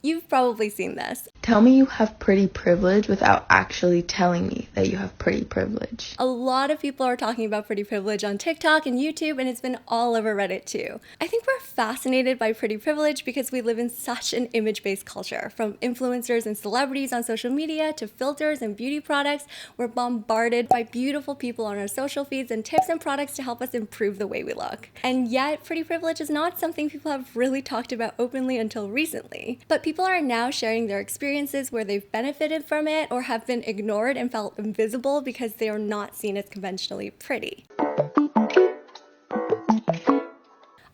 You've probably seen this. Tell me you have pretty privilege without actually telling me that you have pretty privilege. A lot of people are talking about pretty privilege on TikTok and YouTube, and it's been all over Reddit too. I think we're fascinated by pretty privilege because we live in such an image-based culture. From influencers and celebrities on social media to filters and beauty products, we're bombarded by beautiful people on our social feeds and tips and products to help us improve the way we look. And yet, pretty privilege is not something people have really talked about openly until recently. But people are now sharing their experiences where they've benefited from it or have been ignored and felt invisible because they are not seen as conventionally pretty.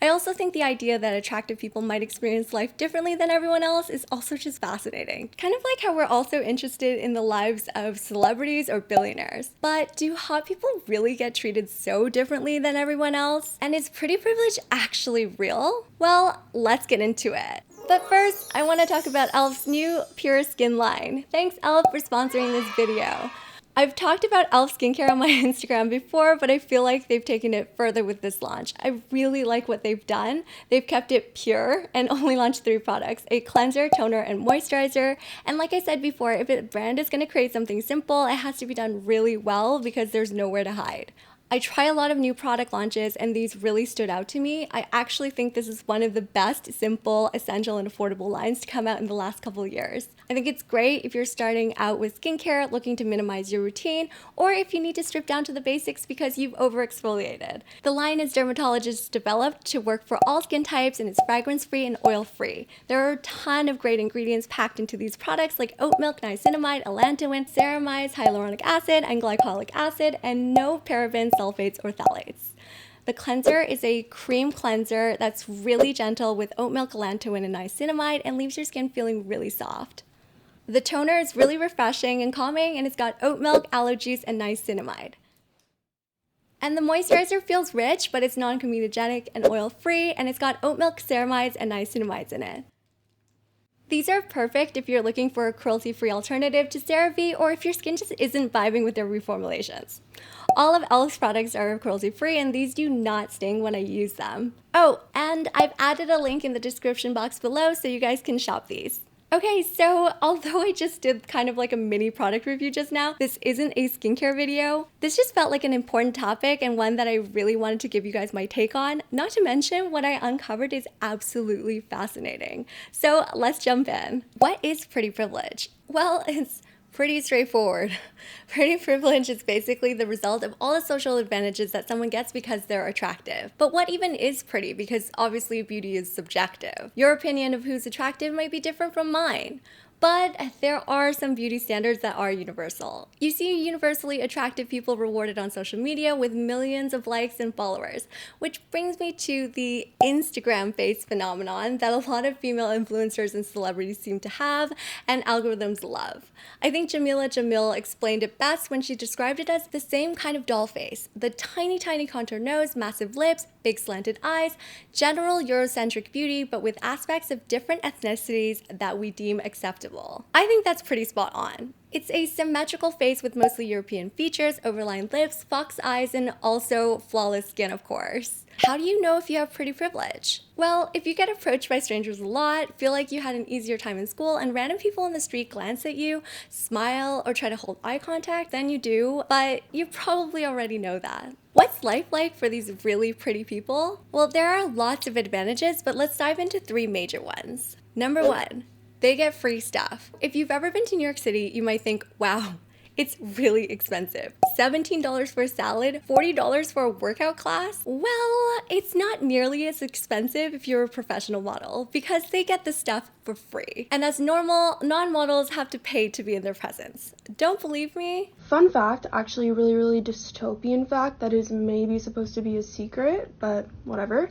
I also think the idea that attractive people might experience life differently than everyone else is also just fascinating. Kind of like how we're also interested in the lives of celebrities or billionaires. But do hot people really get treated so differently than everyone else? And is pretty privilege actually real? Well, let's get into it. But first, I want to talk about e.l.f.'s new Pure Skin line. Thanks e.l.f. for sponsoring this video. I've talked about e.l.f. skincare on my Instagram before, but I feel like they've taken it further with this launch. I really like what they've done. They've kept it pure and only launched 3 products, a cleanser, toner, and moisturizer. And like I said before, if a brand is going to create something simple, it has to be done really well because there's nowhere to hide. I try a lot of new product launches and these really stood out to me. I actually think this is one of the best, simple, essential, and affordable lines to come out in the last couple of years. I think it's great if you're starting out with skincare, looking to minimize your routine, or if you need to strip down to the basics because you've over-exfoliated. The line is dermatologist developed to work for all skin types and it's fragrance-free and oil-free. There are a ton of great ingredients packed into these products like oat milk, niacinamide, allantoin, ceramides, hyaluronic acid, and glycolic acid, and no parabens, sulfates, or phthalates. The cleanser is a cream cleanser that's really gentle with oat milk, allantoin, and niacinamide and leaves your skin feeling really soft. The toner is really refreshing and calming and it's got oat milk, aloe juice, and niacinamide. And the moisturizer feels rich, but it's non-comedogenic and oil-free, and it's got oat milk, ceramides, and niacinamides in it. These are perfect if you're looking for a cruelty-free alternative to CeraVe or if your skin just isn't vibing with their reformulations. All of e.l.f.'s products are cruelty-free and these do not sting when I use them. Oh, and I've added a link in the description box below so you guys can shop these. Okay, so although I just did kind of like a mini product review just now, this isn't a skincare video. This just felt like an important topic and one that I really wanted to give you guys my take on. Not to mention, what I uncovered is absolutely fascinating. So let's jump in. What is pretty privilege? Well, it's pretty straightforward. Pretty privilege is basically the result of all the social advantages that someone gets because they're attractive. But what even is pretty? Because obviously beauty is subjective. Your opinion of who's attractive might be different from mine. But there are some beauty standards that are universal. You see universally attractive people rewarded on social media with millions of likes and followers, which brings me to the Instagram face phenomenon that a lot of female influencers and celebrities seem to have and algorithms love. I think Jamila Jamil explained it best when she described it as the same kind of doll face. The tiny, tiny contour nose, massive lips, big slanted eyes, general Eurocentric beauty, but with aspects of different ethnicities that we deem acceptable. I think that's pretty spot on. It's a symmetrical face with mostly European features, overlined lips, fox eyes, and also flawless skin, of course. How do you know if you have pretty privilege? Well, if you get approached by strangers a lot, feel like you had an easier time in school, and random people on the street glance at you, smile, or try to hold eye contact, then you do, but you probably already know that. What's life like for these really pretty people? Well, there are lots of advantages, but let's dive into 3 major ones. Number 1. They get free stuff. If you've ever been to New York City, you might think, wow, it's really expensive. $17 for a salad, $40 for a workout class? Well, it's not nearly as expensive if you're a professional model because they get the stuff for free. And as normal, non-models have to pay to be in their presence. Don't believe me? Fun fact, actually a really dystopian fact that is maybe supposed to be a secret, but whatever.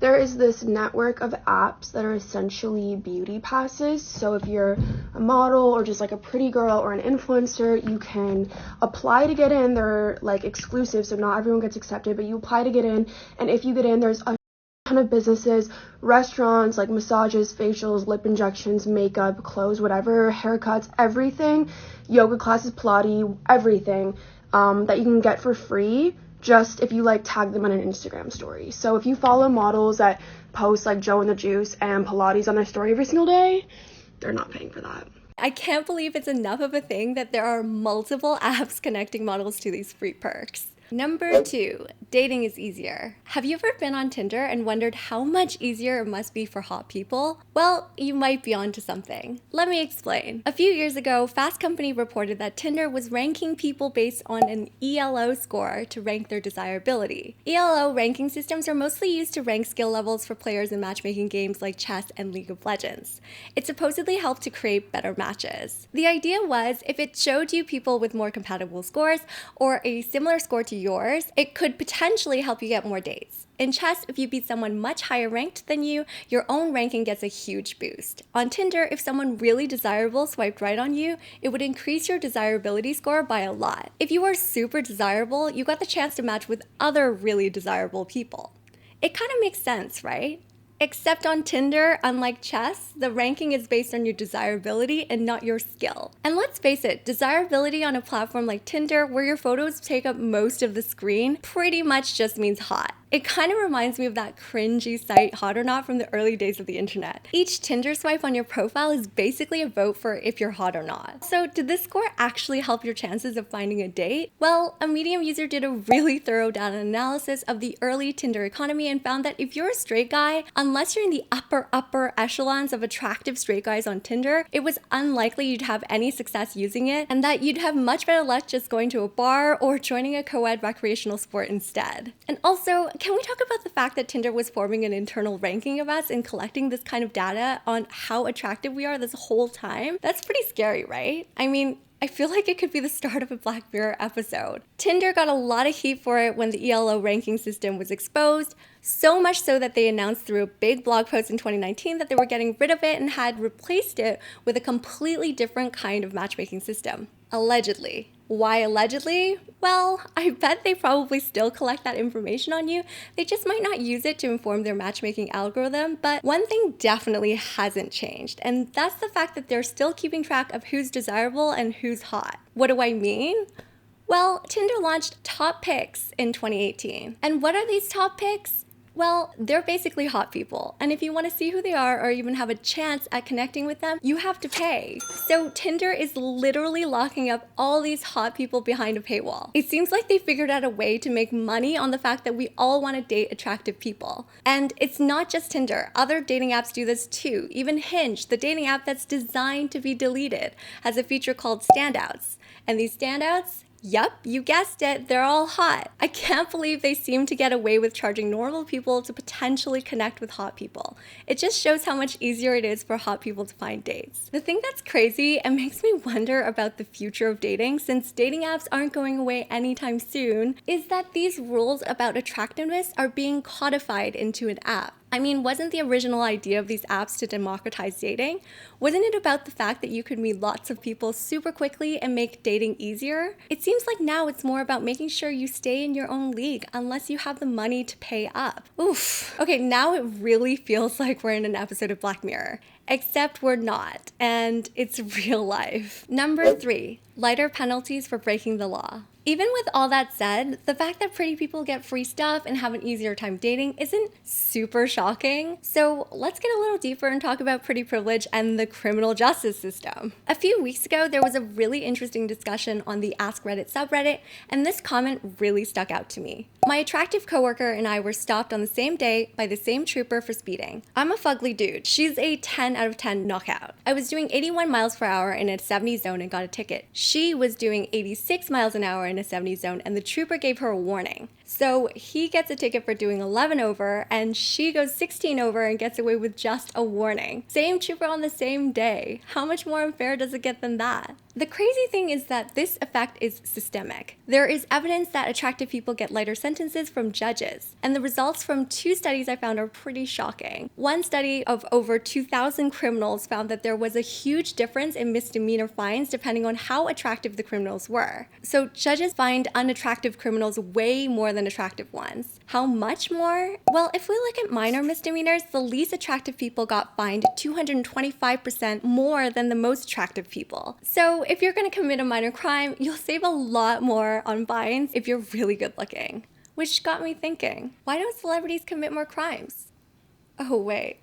There is this network of apps that are essentially beauty passes. So if you're a model or just like a pretty girl or an influencer, you can apply to get in. They're like exclusive, so not everyone gets accepted, but you apply to get in, and if you get in, there's a ton of businesses, restaurants, like massages, facials, lip injections, makeup, clothes, whatever, haircuts, everything, yoga classes, Pilates, everything that you can get for free just if you like tag them on an Instagram story. So if you follow models that post like Joe and the Juice and Pilates on their story every single day, they're not paying for that. I can't believe it's enough of a thing that there are multiple apps connecting models to these free perks. Number 2, dating is easier. Have you ever been on Tinder and wondered how much easier it must be for hot people? Well, you might be onto something. Let me explain. A few years ago, Fast Company reported that Tinder was ranking people based on an e.l.f. score to rank their desirability. e.l.f. ranking systems are mostly used to rank skill levels for players in matchmaking games like chess and League of Legends. It supposedly helped to create better matches. The idea was if it showed you people with more compatible scores or a similar score to yours, it could potentially help you get more dates. In chess, if you beat someone much higher ranked than you, your own ranking gets a huge boost. On Tinder, if someone really desirable swiped right on you, it would increase your desirability score by a lot. If you are super desirable, you got the chance to match with other really desirable people. It kind of makes sense, right? Except on Tinder, unlike chess, the ranking is based on your desirability and not your skill. And let's face it, desirability on a platform like Tinder, where your photos take up most of the screen, pretty much just means hot. It kind of reminds me of that cringy site Hot or Not from the early days of the internet. Each Tinder swipe on your profile is basically a vote for if you're hot or not. So did this score actually help your chances of finding a date? Well, a Medium user did a really thorough data analysis of the early Tinder economy and found that if you're a straight guy, unless you're in the upper echelons of attractive straight guys on Tinder, it was unlikely you'd have any success using it, and that you'd have much better luck just going to a bar or joining a co-ed recreational sport instead. And also, can we talk about the fact that Tinder was forming an internal ranking of us and collecting this kind of data on how attractive we are this whole time? That's pretty scary, right? I mean, I feel like it could be the start of a Black Mirror episode. Tinder got a lot of heat for it when the e.l.f. ranking system was exposed, so much so that they announced through a big blog post in 2019 that they were getting rid of it and had replaced it with a completely different kind of matchmaking system. Allegedly. Why allegedly? Well, I bet they probably still collect that information on you. They just might not use it to inform their matchmaking algorithm, but one thing definitely hasn't changed, and that's the fact that they're still keeping track of who's desirable and who's hot. What do I mean? Well, Tinder launched top picks in 2018. And what are these top picks? Well, they're basically hot people, and if you want to see who they are or even have a chance at connecting with them, you have to pay. So Tinder is literally locking up all these hot people behind a paywall. It seems like they figured out a way to make money on the fact that we all want to date attractive people. And it's not just Tinder. Other dating apps do this too. Even Hinge, the dating app that's designed to be deleted, has a feature called standouts. And these standouts, yup, you guessed it, they're all hot. I can't believe they seem to get away with charging normal people to potentially connect with hot people. It just shows how much easier it is for hot people to find dates. The thing that's crazy and makes me wonder about the future of dating, since dating apps aren't going away anytime soon, is that these rules about attractiveness are being codified into an app. I mean, wasn't the original idea of these apps to democratize dating? Wasn't it about the fact that you could meet lots of people super quickly and make dating easier? It seems like now it's more about making sure you stay in your own league unless you have the money to pay up. Oof. Okay, now it really feels like we're in an episode of Black Mirror. Except we're not, and it's real life. Number 3, lighter penalties for breaking the law. Even with all that said, the fact that pretty people get free stuff and have an easier time dating isn't super shocking. So let's get a little deeper and talk about pretty privilege and the criminal justice system. A few weeks ago, there was a really interesting discussion on the Ask Reddit subreddit, and this comment really stuck out to me. My attractive coworker and I were stopped on the same day by the same trooper for speeding. I'm a fugly dude. She's a 10 out of 10 knockout. I was doing 81 miles per hour in a 70 zone and got a ticket. She was doing 86 miles an hour in a 70 zone, and the trooper gave her a warning. So he gets a ticket for doing 11 over, and she goes 16 over and gets away with just a warning. Same trooper on the same day. How much more unfair does it get than that? The crazy thing is that this effect is systemic. There is evidence that attractive people get lighter sentences from judges, and the results from 2 studies I found are pretty shocking. One study of over 2,000 criminals found that there was a huge difference in misdemeanor fines depending on how attractive the criminals were. So judges fined unattractive criminals way more than attractive ones. How much more? Well, if we look at minor misdemeanors, the least attractive people got fined 225% more than the most attractive people. So if you're going to commit a minor crime, you'll save a lot more on fines if you're really good looking. Which got me thinking, why don't celebrities commit more crimes? Oh, wait.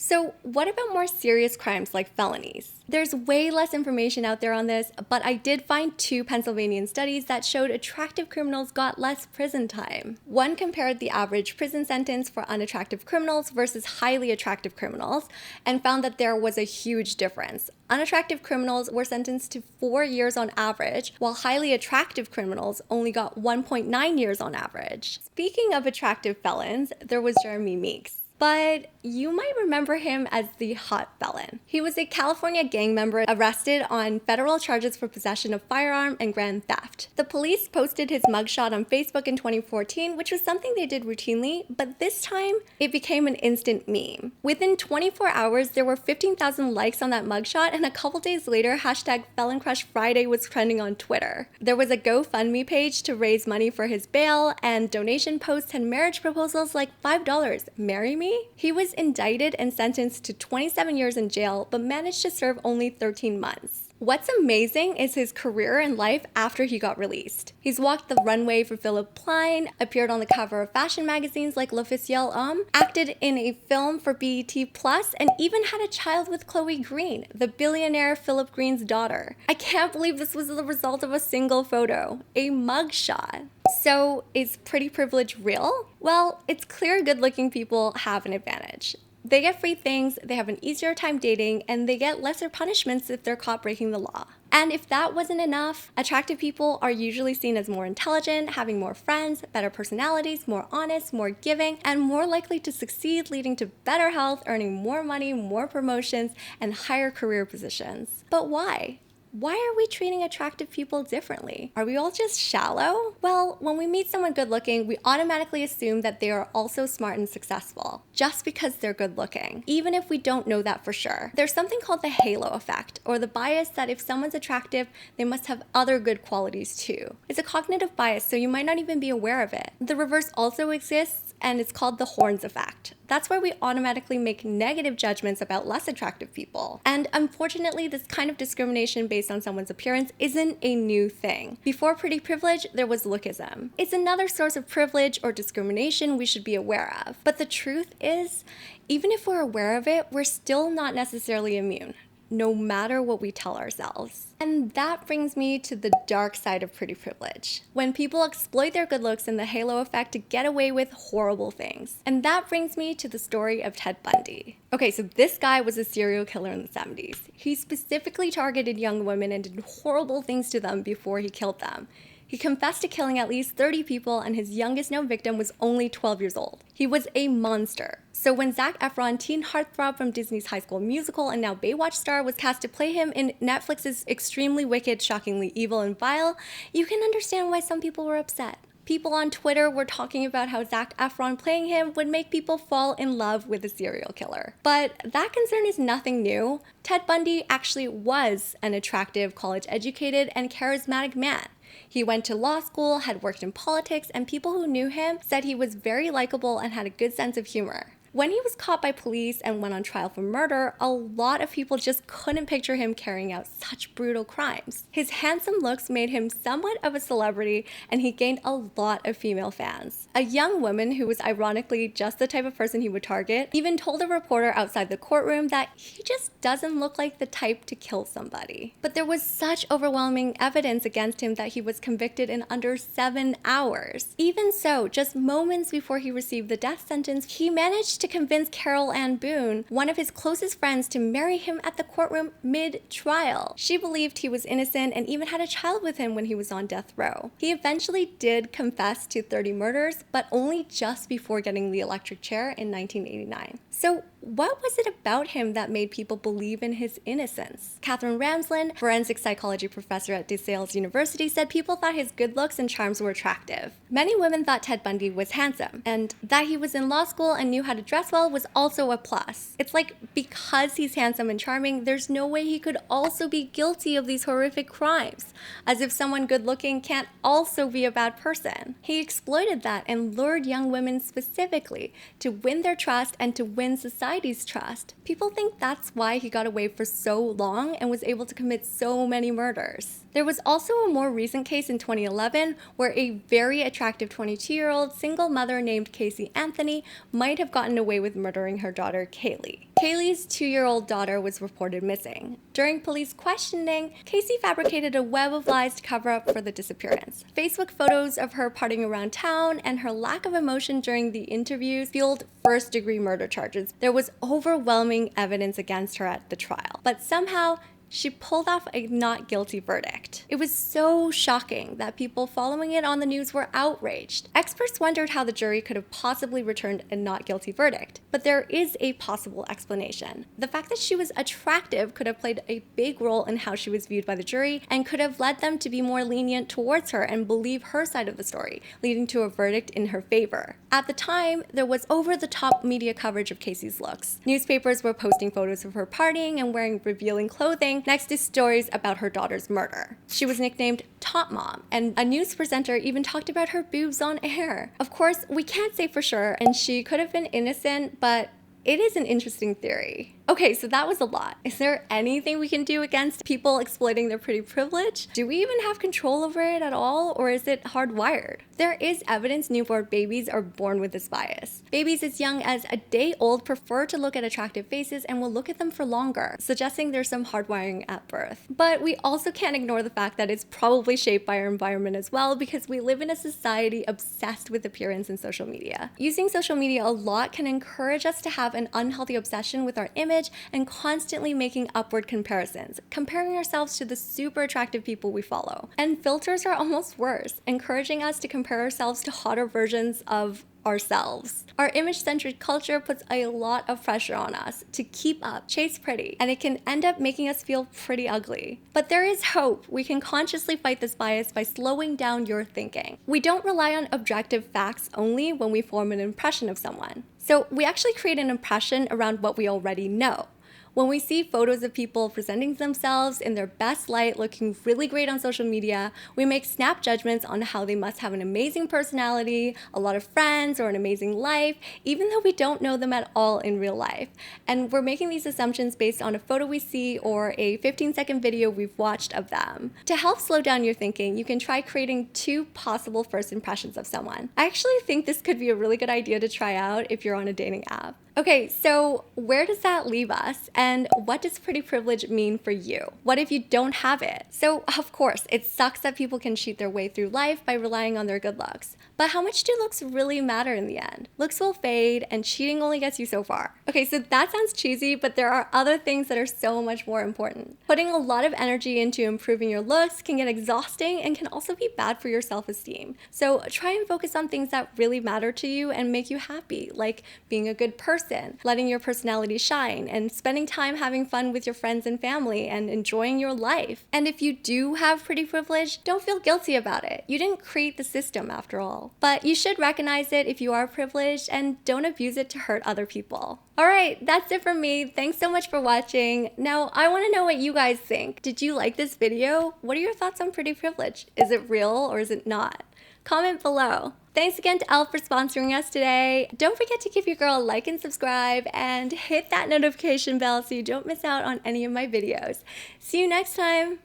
So what about more serious crimes like felonies? There's way less information out there on this, but I did find 2 Pennsylvania studies that showed attractive criminals got less prison time. One compared the average prison sentence for unattractive criminals versus highly attractive criminals and found that there was a huge difference. Unattractive criminals were sentenced to 4 years on average, while highly attractive criminals only got 1.9 years on average. Speaking of attractive felons, there was Jeremy Meeks. But you might remember him as the hot felon. He was a California gang member arrested on federal charges for possession of firearm and grand theft. The police posted his mugshot on Facebook in 2014, which was something they did routinely, but this time it became an instant meme. Within 24 hours, there were 15,000 likes on that mugshot, and a couple days later, hashtag Felon Crush Friday was trending on Twitter. There was a GoFundMe page to raise money for his bail, and donation posts had marriage proposals like $5, marry me? He was indicted and sentenced to 27 years in jail, but managed to serve only 13 months. What's amazing is his career and life after he got released. He's walked the runway for Philip Plein, appeared on the cover of fashion magazines like e.l.f, acted in a film for BET+, and even had a child with Chloe Green, the billionaire Philip Green's daughter. I can't believe this was the result of a single photo, a mugshot. So, is pretty privilege real? Well, it's clear good-looking people have an advantage. They get free things, they have an easier time dating, and they get lesser punishments if they're caught breaking the law. And if that wasn't enough, attractive people are usually seen as more intelligent, having more friends, better personalities, more honest, more giving, and more likely to succeed, leading to better health, earning more money, more promotions, and higher career positions. But why? Why are we treating attractive people differently? Are we all just shallow? Well, when we meet someone good looking, we automatically assume that they are also smart and successful, just because they're good looking, even if we don't know that for sure. There's something called the halo effect, or the bias that if someone's attractive, they must have other good qualities too. It's a cognitive bias, so you might not even be aware of it. The reverse also exists, and it's called the horns effect. That's where we automatically make negative judgments about less attractive people. And unfortunately, this kind of discrimination based on someone's appearance isn't a new thing. Before pretty privilege, there was lookism. It's another source of privilege or discrimination we should be aware of. But the truth is, even if we're aware of it, we're still not necessarily immune, no matter what we tell ourselves. And that brings me to the dark side of pretty privilege, when people exploit their good looks and the halo effect to get away with horrible things. And that brings me to the story of Ted Bundy. Okay, so this guy was a serial killer in the 70s. He specifically targeted young women and did horrible things to them before he killed them. He confessed to killing at least 30 people, and his youngest known victim was only 12 years old. He was a monster. So when Zac Efron, teen heartthrob from Disney's High School Musical and now Baywatch star, was cast to play him in Netflix's extremely wicked, shockingly evil and vile, you can understand why some people were upset. People on Twitter were talking about how Zac Efron playing him would make people fall in love with a serial killer. But that concern is nothing new. Ted Bundy actually was an attractive, college-educated, and charismatic man. He went to law school, had worked in politics, and people who knew him said he was very likable and had a good sense of humor. When he was caught by police and went on trial for murder, a lot of people just couldn't picture him carrying out such brutal crimes. His handsome looks made him somewhat of a celebrity, and he gained a lot of female fans. A young woman who was ironically just the type of person he would target even told a reporter outside the courtroom that he just doesn't look like the type to kill somebody. But there was such overwhelming evidence against him that he was convicted in under 7 hours. Even so, just moments before he received the death sentence, he managed to convince Carol Ann Boone, one of his closest friends, to marry him at the courtroom mid-trial. She believed he was innocent and even had a child with him when he was on death row. He eventually did confess to 30 murders, but only just before getting the electric chair in 1989. So what was it about him that made people believe in his innocence? Catherine Ramsland, forensic psychology professor at DeSales University, said people thought his good looks and charms were attractive. Many women thought Ted Bundy was handsome, and that he was in law school and knew how to dress well was also a plus. It's like, because he's handsome and charming, there's no way he could also be guilty of these horrific crimes, as if someone good looking can't also be a bad person. He exploited that and lured young women specifically to win their trust and to win society society's trust. People think that's why he got away for so long and was able to commit so many murders. There was also a more recent case in 2011 where a very attractive 22-year-old single mother named Casey Anthony might have gotten away with murdering her daughter Kaylee. Kaylee's 2-year-old daughter was reported missing. During police questioning, Casey fabricated a web of lies to cover up for the disappearance. Facebook photos of her partying around town and her lack of emotion during the interviews fueled first-degree murder charges. There was overwhelming evidence against her at the trial, but somehow she pulled off a not guilty verdict. It was so shocking that people following it on the news were outraged. Experts wondered how the jury could have possibly returned a not guilty verdict, but there is a possible explanation. The fact that she was attractive could have played a big role in how she was viewed by the jury and could have led them to be more lenient towards her and believe her side of the story, leading to a verdict in her favor. At the time, there was over-the-top media coverage of Casey's looks. Newspapers were posting photos of her partying and wearing revealing clothing, next to stories about her daughter's murder. She was nicknamed Top Mom, and a news presenter even talked about her boobs on air. Of course, we can't say for sure, and she could have been innocent, but it is an interesting theory. Okay, so that was a lot. Is there anything we can do against people exploiting their pretty privilege? Do we even have control over it at all, or is it hardwired? There is evidence newborn babies are born with this bias. Babies as young as a day old prefer to look at attractive faces and will look at them for longer, suggesting there's some hardwiring at birth. But we also can't ignore the fact that it's probably shaped by our environment as well, because we live in a society obsessed with appearance and social media. Using social media a lot can encourage us to have an unhealthy obsession with our image and constantly making upward comparisons, comparing ourselves to the super attractive people we follow. And filters are almost worse, encouraging us to compare ourselves to hotter versions of ourselves. Our image-centered culture puts a lot of pressure on us to keep up, chase pretty, and it can end up making us feel pretty ugly. But there is hope. We can consciously fight this bias by slowing down your thinking. We don't rely on objective facts only when we form an impression of someone. So we actually create an impression around what we already know. When we see photos of people presenting themselves in their best light, looking really great on social media, we make snap judgments on how they must have an amazing personality, a lot of friends, or an amazing life, even though we don't know them at all in real life. And we're making these assumptions based on a photo we see or a 15-second video we've watched of them. To help slow down your thinking, you can try creating 2 possible first impressions of someone. I actually think this could be a really good idea to try out if you're on a dating app. Okay, so where does that leave us? And what does pretty privilege mean for you? What if you don't have it? So, of course, it sucks that people can cheat their way through life by relying on their good looks. But how much do looks really matter in the end? Looks will fade, and cheating only gets you so far. Okay, so that sounds cheesy, but there are other things that are so much more important. Putting a lot of energy into improving your looks can get exhausting and can also be bad for your self-esteem. So try and focus on things that really matter to you and make you happy, like being a good person, letting your personality shine, and spending time having fun with your friends and family and enjoying your life. And if you do have pretty privilege, don't feel guilty about it. You didn't create the system after all. But you should recognize it if you are privileged and don't abuse it to hurt other people. Alright, that's it from me. Thanks so much for watching. Now, I want to know what you guys think. Did you like this video? What are your thoughts on pretty privilege? Is it real or is it not? Comment below. Thanks again to e.l.f. for sponsoring us today. Don't forget to give your girl a like and subscribe and hit that notification bell so you don't miss out on any of my videos. See you next time.